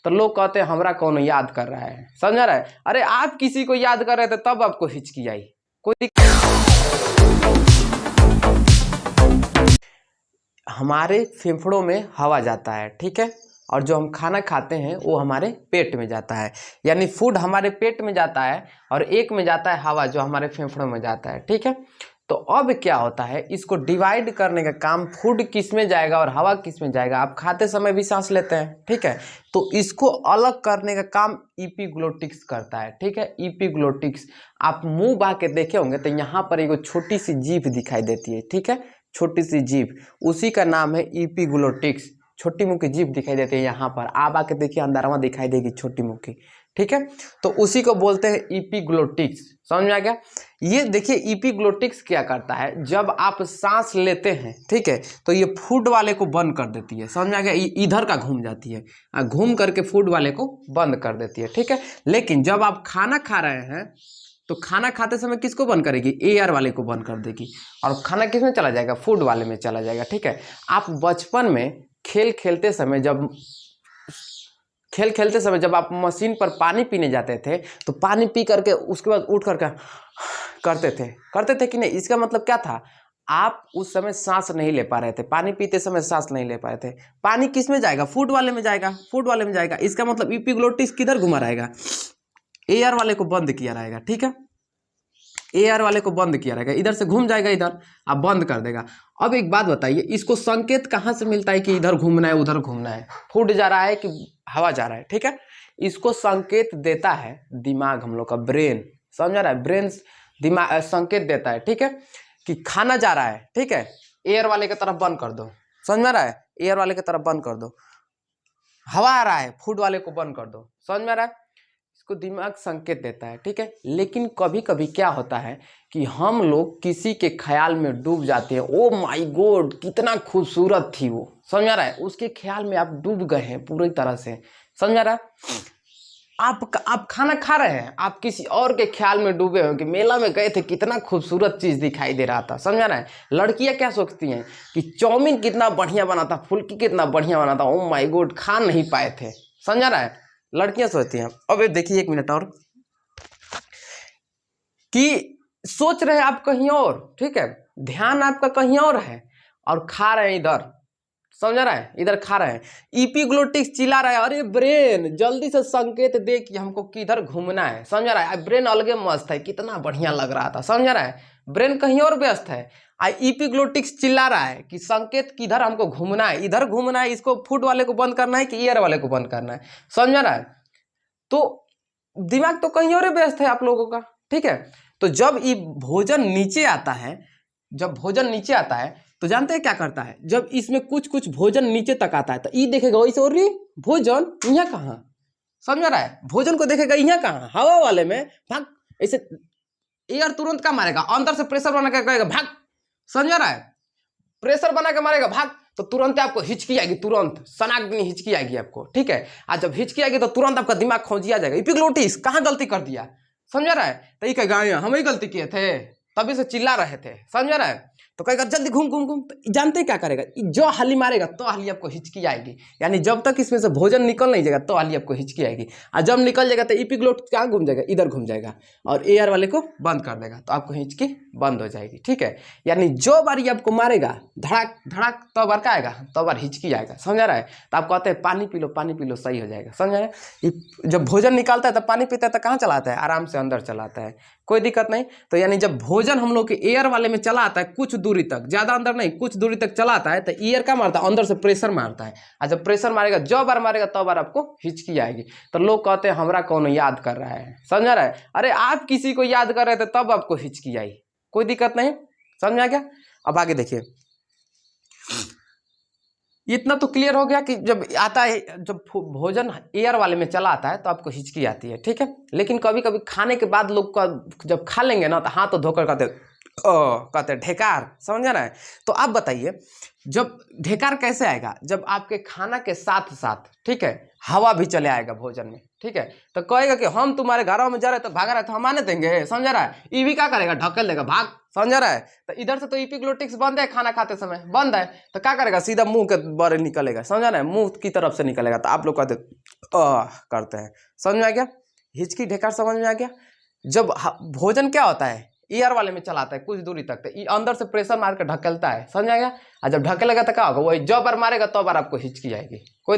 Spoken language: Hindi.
तो लोग कहते हैं हमरा कौन याद कर रहा है, समझ रहा है। अरे आप किसी को याद कर रहे थे तब आपको हिचकी आई, कोई हमारे फेफड़ों में हवा जाता है, ठीक है, और जो हम खाना खाते हैं वो हमारे पेट में जाता है, यानी फूड हमारे पेट में जाता है और एक में जाता है हवा जो हमारे फेफड़ों में जाता है, ठीक है। तो अब क्या होता है, इसको डिवाइड करने का काम फूड किस में जाएगा और हवा किस में जाएगा। आप खाते समय भी सांस लेते हैं, ठीक है, तो इसको अलग करने का काम इपीग्लोटिक्स करता है, ठीक है। इपीग्लोटिक्स, आप मुंह बहा के देखे होंगे तो यहाँ पर एक छोटी सी जीभ दिखाई देती है, ठीक है, छोटी सी जीभ, उसी का नाम है इपीग्लोटिक्स। छोटी मुंह की जीभ दिखाई देती है यहाँ पर, आप आके देखिए अंदरवा दिखाई देगी छोटी मुंह की, ठीक है, तो उसी को बोलते हैं इपीग्लोटिक्स। समझ में आ गया। ये देखिए इपीग्लोटिक्स क्या करता है, जब आप सांस लेते हैं, ठीक है, तो ये फूड वाले को बंद कर देती है, समझ में आ गया, इधर का घूम जाती है, घूम करके फूड वाले को बंद कर देती है, ठीक है। लेकिन जब आप खाना खा रहे हैं तो खाना खाते समय किसको बंद करेगी, एयर वाले को बंद कर देगी, और खाना किस में चला जाएगा, फूड वाले में चला जाएगा, ठीक है। आप बचपन में खेल खेलते समय जब आप मशीन पर पानी पीने जाते थे तो पानी पी करके उसके बाद उठ करके करते थे कि नहीं। इसका मतलब क्या था, आप उस समय सांस नहीं ले पा रहे थे, पानी पीते समय सांस नहीं ले पाए थे। पानी किस में जाएगा, फूड वाले में जाएगा, फूड वाले में जाएगा। इसका मतलब इपीग्लोटिस किधर घुमा रहेगा, एयर वाले को बंद किया रहेगा, ठीक है, एयर वाले को बंद किया रहेगा, इधर से घूम जाएगा, इधर आप बंद कर देगा। अब एक बात बताइए, इसको संकेत कहाँ से मिलता है कि इधर घूमना है उधर घूमना है, फूड जा रहा है कि हवा जा रहा है, ठीक है। इसको संकेत देता है दिमाग, हम लोग का ब्रेन, समझ रहा है, ब्रेन दिमाग संकेत देता है, ठीक है, कि खाना जा रहा है, ठीक है, एयर वाले की तरफ बंद कर दो, समझ में आ रहा है, एयर वाले की तरफ बंद कर दो। हवा आ रहा है, फूड वाले को बंद कर दो, समझ में आ रहा है। इसको दिमाग संकेत देता है, ठीक है। लेकिन कभी कभी क्या होता है कि हम लोग किसी के ख्याल में डूब जाते हैं, ओ माय गॉड कितना खूबसूरत थी वो, समझ आ रहा है, उसके ख्याल में आप डूब गए हैं पूरी तरह से, समझ आ रहा है। आप खाना खा रहे हैं, आप किसी और के ख्याल में डूबे हो कि मेला में गए थे कितना खूबसूरत चीज दिखाई दे रहा था, समझ रहा है। लड़कियां क्या सोचती हैं कि चाउमीन कितना बढ़िया बना था, फुल्की कितना बढ़िया बना था, ओ माय गॉड खा नहीं पाए थे, समझ रहा है, लड़कियां सोचती हैं। अब ये देखिए एक मिनट और, कि सोच रहे आप कहीं और, ठीक है, ध्यान आपका कहीं और है और खा रहे हैं इधर, समझ रहा है, इधर खा रहे हैं। इपीग्लोटिक्स चिल्ला रहा है, अरे ब्रेन जल्दी से संकेत दे कि हमको किधर घूमना है, समझ रहा है। ब्रेन अलगे मस्त है, कितना बढ़िया लग रहा था, समझ रहा है, ब्रेन कहीं और व्यस्त है। इपीग्लोटिक्स चिल्ला रहा है कि संकेत किधर हमको घूमना है, इधर घूमना है, इसको फूड वाले को बंद करना है कि एयर वाले को बंद करना है, समझ रहा है। तो दिमाग तो कहीं और व्यस्त है आप लोगों का, ठीक है। तो जब ये भोजन नीचे आता है, जब भोजन नीचे आता है तो जानते हैं क्या करता है, जब इसमें कुछ कुछ भोजन नीचे तक आता है तो ये देखेगा इसे, और भोजन यहाँ कहाँ, समझ रहा है, भोजन को देखेगा यहाँ कहाँ, हवा वाले में भाग, ऐसे एयर तुरंत क्या मारेगा, अंदर से प्रेशर बना के कहेगा भाग, समझ रहा है, प्रेशर बना के मारेगा भाग, तो तुरंत आपको हिचकी आएगी, तुरंत सनाग्नि हिचकी आएगी आपको, ठीक है। आज जब हिचकी आएगी तो तुरंत आपका दिमाग खोजिया जाएगा, इपीग्लोटिस कहाँ गलती कर दिया, समझ रहा है, तो ये कहेगा हम ही गलती किए थे, तभी से चिल्ला रहे थे, समझ रहा है। तो कहेगा जल्दी घूम घूम घूम, तो जानते क्या करेगा, जो हाली मारेगा तो हाली आपको हिचकी आएगी, यानी जब तक इसमें से भोजन निकल नहीं जाएगा तो हाली आपको हिचकी आएगी, और जब निकल जाएगा तो इपीग्लोटिस कहाँ घूम जाएगा, इधर घूम जाएगा और एयर वाले को बंद कर देगा, तो आपको हिचकी बंद हो जाएगी, ठीक है। यानी जो बार आपको मारेगा धड़ाक धड़ाक तो बार का आएगा, तो बार हिचकी आएगा, समझ रहा है। तो आप कहते हैं पानी पी लो सही हो जाएगा, समझ रहे हैं। जब भोजन निकालता है तो पानी पीता है तो कहाँ चलाता है, आराम से अंदर चलाता है, कोई दिक्कत नहीं। तो यानी जब भोजन हम लोग के एयर वाले में चला आता है कुछ दूरी तक, ज्यादा अंदर नहीं, कुछ दूरी तक चला आता है, तो एयर का मारता है, अंदर से प्रेशर मारता है, और जब प्रेशर मारेगा जो बार मारेगा तो बार आपको हिचकी आएगी। तो लोग कहते हैं हमरा कौन याद कर रहा है, समझ रहा है। अरे आप किसी को याद कर रहे थे तब आपको हिचकी आई, कोई दिक्कत नहीं, समझ में आ गया। अब आगे देखिए, इतना तो क्लियर हो गया कि जब आता है, जब भोजन एयर वाले में चला आता है तो आपको हिचकी आती है, ठीक है। लेकिन कभी कभी खाने के बाद लोग का जब खा लेंगे ना तो हाथ तो धोकर कहते कहते हैं ढेकार, समझ रहा है। तो आप बताइए जब ढेकार कैसे आएगा, जब आपके खाना के साथ साथ, ठीक है, हवा भी चले आएगा भोजन में, ठीक है। तो कहेगा कि हम तुम्हारे घरों में जा रहे तो भाग रहा है, तो हम आने देंगे, समझ रहा है। ई भी क्या करेगा, ढकेल देगा, भाग, समझ रहा है। तो इधर से तो इपिग्लोटिक्स बंद है, खाना खाते समय बंद है, तो क्या करेगा, सीधा मुंह के बारे निकलेगा, समझ रहा है, मुंह की तरफ से निकलेगा। तो आप लोग कहते करते हैं, समझ में आ गया, हिचकी ढेकार समझ में आ गया। जब भोजन क्या होता है, ईयर वाले में चलाता है कुछ दूरी तक, तो अंदर से प्रेशर मार के ढकेलता है, समझ आ गया। और जब ढकेलेगा तो क्या होगा, वही जब बार मारेगा तो बार आपको हिचकी आएगी। कोई